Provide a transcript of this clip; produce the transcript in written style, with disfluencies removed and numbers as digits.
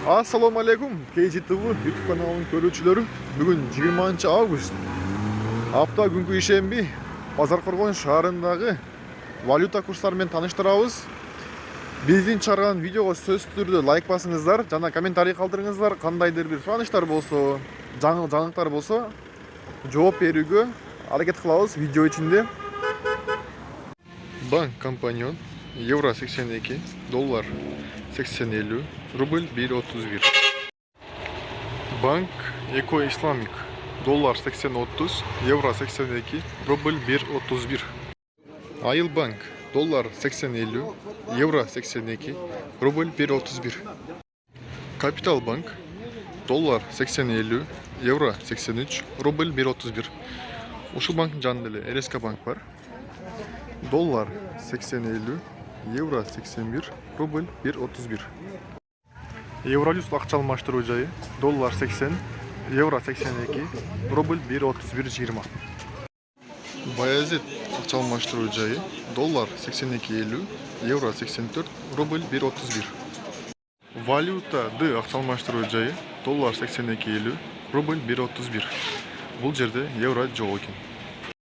Assalamu alaikum, KGTV YouTube kanalının görүүчүлөрү. Бүгүн 20 август. Апта күнгү ишемби Базаркоргон шаарындагы валюта курстары менен таныштырабыз. Биздин чыгарган видеого сөзсүз түрдө лайк басыңыздар жана комментарий калтырыңыздар. Кандайдыр бир сураныштар болсо, жаңылыктар болсо жооп берүүгө аракет кылабыз видео ичинде. Банк компаньон евро 82, доллар 80-50, рубль 1.31. Банк Эко Исламик, доллар 80-30, евро 82, рубль 1.31. Айыл банк, доллар 80-50, евро 82, рубль 1.31. Капитал банк, доллар 80-50, евро 83, рубль 1.31. Ушул банктын жанында эле РСК банк бар. Доллар 80-50, евро 81, рубль 1.31. Евролюс акча алмаштыруу жайы, доллар 80, евро 82, рубль 1.31.20. Баязет акча алмаштыруу жайы, доллар 82.50, евро 84, рубль 1.31. Валюта Д акча алмаштыруу жайы, доллар 82.50, рубль 1.31. Бул жерде евро жок экен.